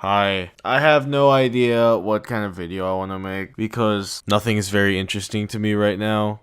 Hi. I have no idea what kind of video I want to make because nothing is very interesting to me right now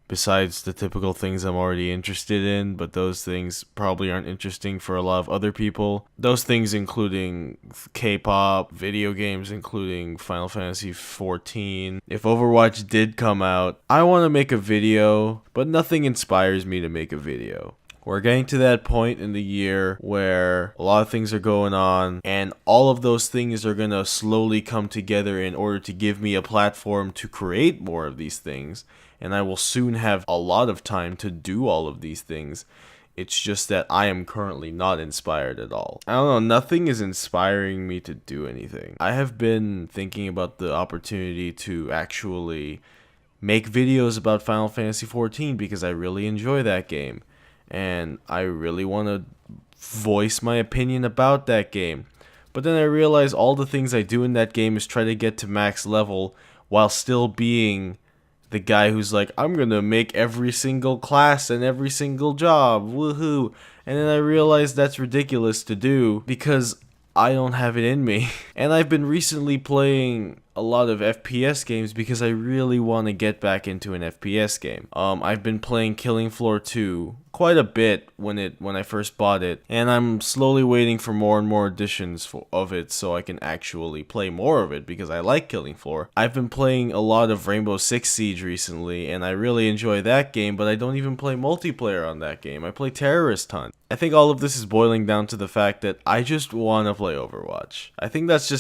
besides the typical things I'm already interested in, but those things probably aren't interesting for a lot of other people. Those things including K-pop, video games including Final Fantasy 14. If Overwatch did come out, I want to make a video, but nothing inspires me to make a video. We're getting to that point in the year where a lot of things are going on, and all of those things are going to slowly come together in order to give me a platform to create more of these things. And I will soon have a lot of time to do all of these things. It's just that I am currently not inspired at all. I don't know, nothing is inspiring me to do anything. I have been thinking about the opportunity to actually make videos about Final Fantasy 14 because I really enjoy that game. And I really want to voice my opinion about that game. But then I realize all the things I do in that game is try to get to max level while still being the guy who's like, I'm gonna make every single class and every single job, woohoo. And then I realize that's ridiculous to do because I don't have it in me. And I've been recently playing a lot of FPS games because I really want to get back into an FPS game. I've been playing Killing Floor 2 quite a bit when I first bought it, and I'm slowly waiting for more and more editions of it so I can actually play more of it because I like Killing Floor. I've been playing a lot of Rainbow Six Siege recently, and I really enjoy that game, but I don't even play multiplayer on that game. I play Terrorist Hunt. I think all of this is boiling down to the fact that I just want to play Overwatch. I think this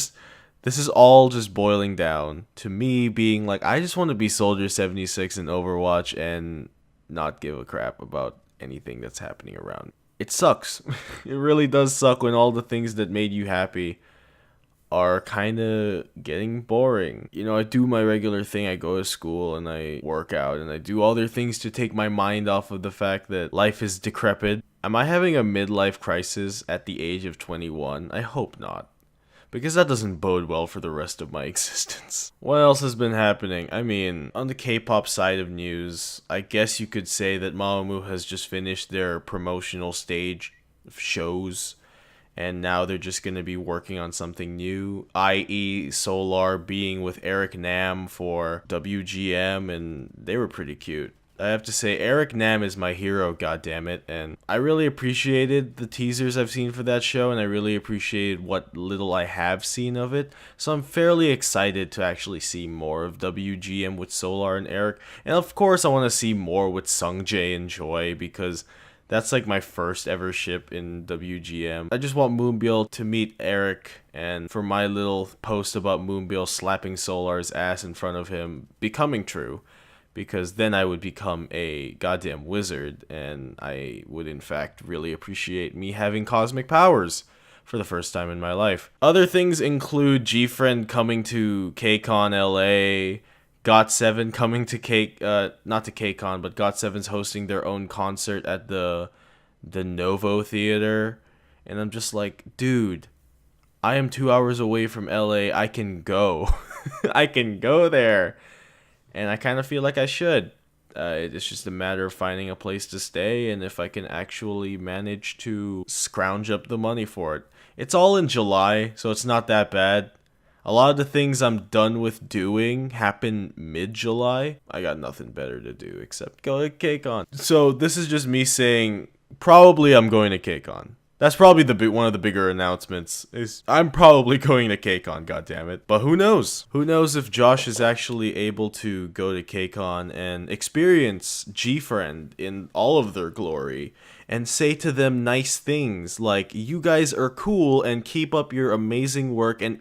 is all just boiling down to me being like, I just want to be Soldier 76 in Overwatch and not give a crap about anything that's happening around. It sucks. It really does suck when all the things that made you happy are kind of getting boring. You know, I do my regular thing. I go to school and I work out and I do other things to take my mind off of the fact that life is decrepit. Am I having a midlife crisis at the age of 21? I hope not, because that doesn't bode well for the rest of my existence. What else has been happening? I mean, on the K-pop side of news, I guess you could say that Mamamoo has just finished their promotional stage shows, and now they're just going to be working on something new, i.e. Solar being with Eric Nam for WGM, and they were pretty cute. I have to say, Eric Nam is my hero, goddammit, and I really appreciated the teasers I've seen for that show, and I really appreciated what little I have seen of it, so I'm fairly excited to actually see more of WGM with Solar and Eric, and of course I want to see more with Sungjae and Joy, because that's like my first ever ship in WGM. I just want Moonbyul to meet Eric, and for my little post about Moonbyul slapping Solar's ass in front of him becoming true, because then I would become a goddamn wizard, and I would in fact really appreciate me having cosmic powers for the first time in my life. Other things include G-Friend coming to KCON LA, GOT7 coming to not to KCON, but GOT7's hosting their own concert at the Novo Theater, and I'm just like, dude, I am 2 hours away from LA, I can go. I can go there. And I kind of feel like I should. It's just a matter of finding a place to stay and if I can actually manage to scrounge up the money for it. It's all in July, so it's not that bad. A lot of the things I'm done with doing happen mid-July. I got nothing better to do except go to KCON. So this is just me saying, probably I'm going to KCON. That's probably one of the bigger announcements, is I'm probably going to KCON, goddammit. But who knows? Who knows if Josh is actually able to go to KCON and experience G-Friend in all of their glory and say to them nice things like, you guys are cool and keep up your amazing work, and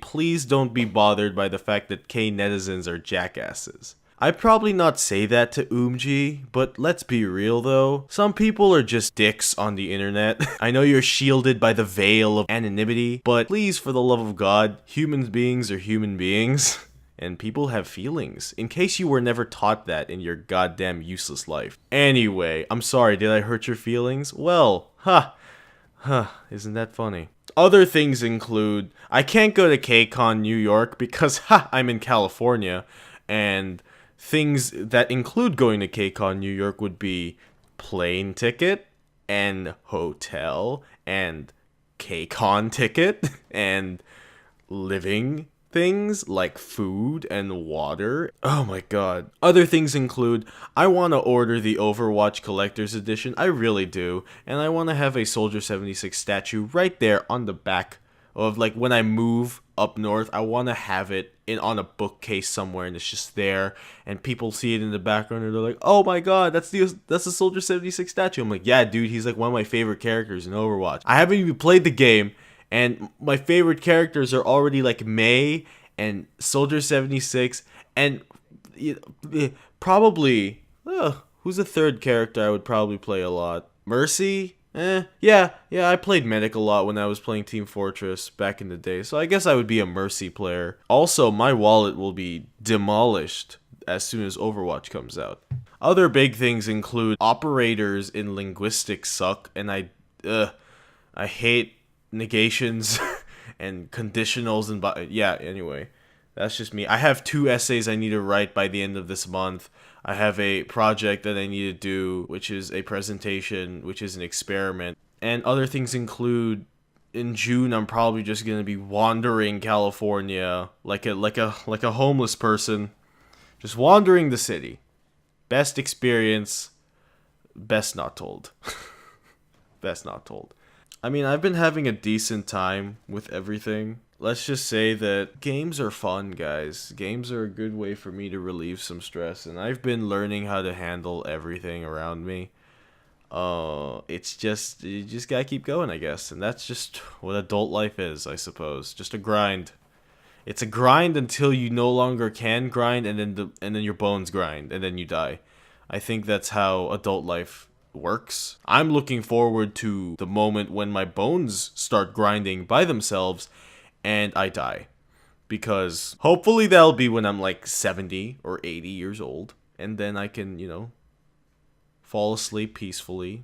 please don't be bothered by the fact that K-netizens are jackasses. I'd probably not say that to but let's be real though. Some people are just dicks on the internet. I know you're shielded by the veil of anonymity, but please, for the love of God, human beings are human beings. And people have feelings, in case you were never taught that in your goddamn useless life. Anyway, I'm sorry, did I hurt your feelings? Well, isn't that funny? Other things include, I can't go to KCON New York because, I'm in California, and things that include going to KCON New York would be plane ticket and hotel and KCON ticket and living things like food and water. Oh my god. Other things include, I want to order the Overwatch Collector's Edition. I really do. And I want to have a Soldier 76 statue right there on the back of, like, when I move up north, I want to have it on a bookcase somewhere, and it's just there, and people see it in the background, and they're like, oh my god, that's the Soldier 76 statue. I'm like, yeah, dude, he's like one of my favorite characters in Overwatch. I haven't even played the game, and my favorite characters are already like Mei and Soldier 76, and probably, who's the third character I would probably play a lot? Mercy? Yeah, I played Medic a lot when I was playing Team Fortress back in the day, so I guess I would be a Mercy player. Also, my wallet will be demolished as soon as Overwatch comes out. Other big things include operators in linguistics suck, and I hate negations and conditionals and yeah, anyway, that's just me. I have 2 essays I need to write by the end of this month. I have a project that I need to do, which is a presentation, which is an experiment. And other things include, in June, I'm probably just going to be wandering California like a homeless person, just wandering the city. Best experience, best not told. Best not told. I mean, I've been having a decent time with everything. Let's just say that games are fun, guys. Games are a good way for me to relieve some stress, and I've been learning how to handle everything around me. It's just, you just gotta keep going, I guess, and that's just what adult life is, I suppose. Just a grind. It's a grind until you no longer can grind, and then your bones grind, and then you die. I think that's how adult life works. I'm looking forward to the moment when my bones start grinding by themselves and I die, because hopefully that'll be when I'm like 70 or 80 years old, and then I can, fall asleep peacefully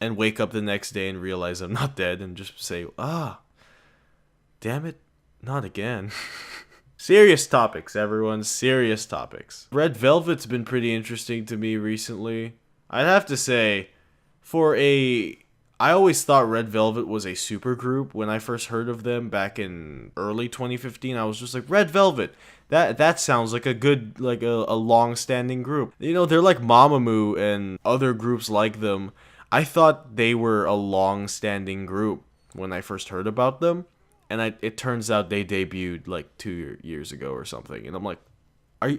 and wake up the next day and realize I'm not dead and just say, damn it, not again. Serious topics, everyone, serious topics. Red Velvet's been pretty interesting to me recently. I'd have to say, I always thought Red Velvet was a supergroup. When I first heard of them back in early 2015, I was just like, Red Velvet, that sounds like a good, like a long-standing group. They're like Mamamoo and other groups like them. I thought they were a long-standing group when I first heard about them, and it turns out they debuted like 2 years ago or something, and I'm like,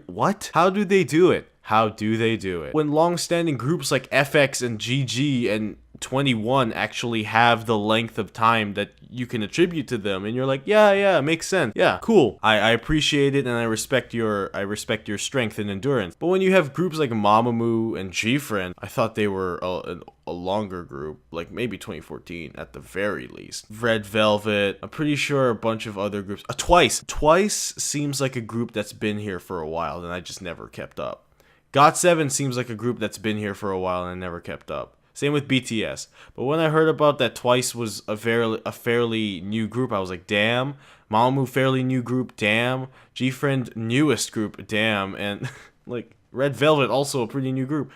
what? How do they do it? How do they do it? When long-standing groups like FX and GG and 21 actually have the length of time that you can attribute to them, and you're like, yeah, makes sense. Yeah, cool. I appreciate it, and I respect your strength and endurance. But when you have groups like Mamamoo and G-Friend, I thought they were a longer group, like maybe 2014 at the very least. Red Velvet, I'm pretty sure a bunch of other groups. Twice seems like a group that's been here for a while, and I just never kept up. GOT7 seems like a group that's been here for a while, and I never kept up. Same with BTS. But when I heard about that Twice was a fairly new group, I was like, damn. Mamamoo, fairly new group, damn. G-Friend, newest group, damn. And like Red Velvet, also a pretty new group.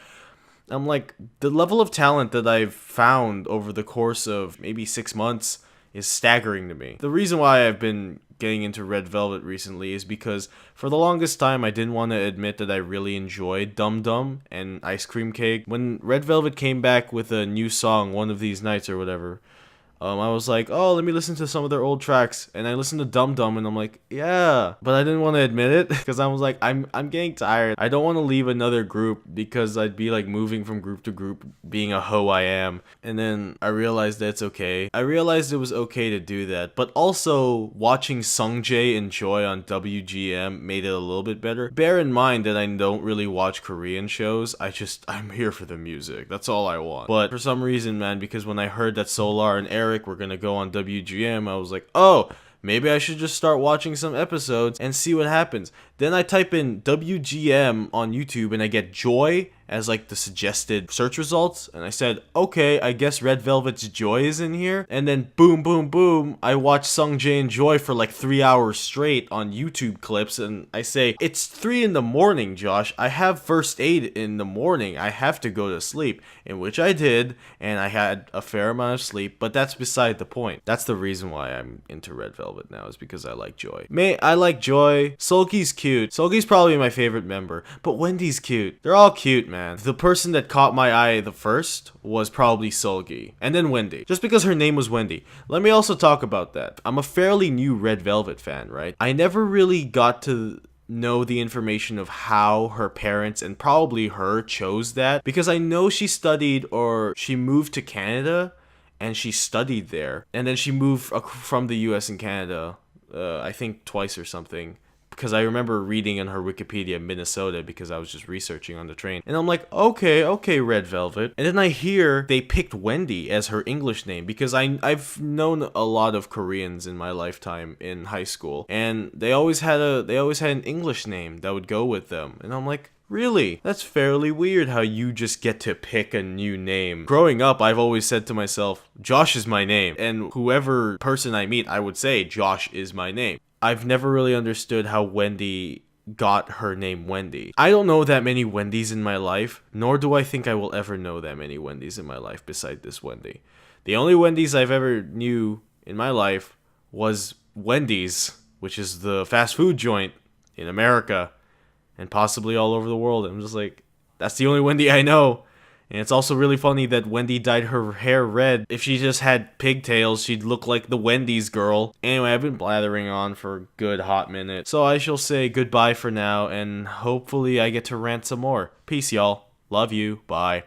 I'm like, the level of talent that I've found over the course of maybe 6 months is staggering to me. The reason why I've been getting into Red Velvet recently is because for the longest time I didn't want to admit that I really enjoyed Dum Dum and Ice Cream Cake. When Red Velvet came back with a new song, One of These Nights or whatever, I was like, oh, let me listen to some of their old tracks, and I listened to Dum Dum, and I'm like, yeah, but I didn't want to admit it, because I was like, I'm getting tired. I don't want to leave another group, because I'd be like moving from group to group, being a hoe I am, and then I realized that it's okay. I realized it was okay to do that, but also watching Sungjae and Joy on WGM made it a little bit better. Bear in mind that I don't really watch Korean shows, I'm here for the music, that's all I want. But for some reason, man, because when I heard that Solar and Eric were gonna go on WGM, I was like, oh, maybe I should just start watching some episodes and see what happens. Then I type in WGM on YouTube and I get Joy as like the suggested search results, and I said, okay, I guess Red Velvet's Joy is in here. And then boom, boom, boom, I watched Sung Jae and Joy for like 3 hours straight on YouTube clips, and I say, it's 3 in the morning, Josh. I have first aid in the morning. I have to go to sleep, in which I did, and I had a fair amount of sleep, but that's beside the point. That's the reason why I'm into Red Velvet now, is because I like Joy. I like Joy. Seulgi's cute. Seulgi's probably my favorite member, but Wendy's cute. They're all cute, man. The person that caught my eye the first was probably Seulgi, and then Wendy, just because her name was Wendy. Let me also talk about that. I'm a fairly new Red Velvet fan, right? I never really got to know the information of how her parents and probably her chose that, because I know she studied, or she moved to Canada and she studied there, and then she moved from the US and Canada, I think twice or something, because I remember reading in her Wikipedia Minnesota, because I was just researching on the train, and I'm like, okay, Red Velvet. And then I hear they picked Wendy as her English name, because I've known a lot of Koreans in my lifetime in high school, and they always had an English name that would go with them, and I'm like, really? That's fairly weird how you just get to pick a new name. Growing up, I've always said to myself, Josh is my name, and whoever person I meet, I would say, Josh is my name. I've never really understood how Wendy got her name Wendy. I don't know that many Wendys in my life, nor do I think I will ever know that many Wendys in my life beside this Wendy. The only Wendys I've ever knew in my life was Wendy's, which is the fast food joint in America and possibly all over the world. I'm just like, that's the only Wendy I know. And it's also really funny that Wendy dyed her hair red. If she just had pigtails, she'd look like the Wendy's girl. Anyway, I've been blathering on for a good hot minute, so I shall say goodbye for now, and hopefully I get to rant some more. Peace, y'all. Love you. Bye.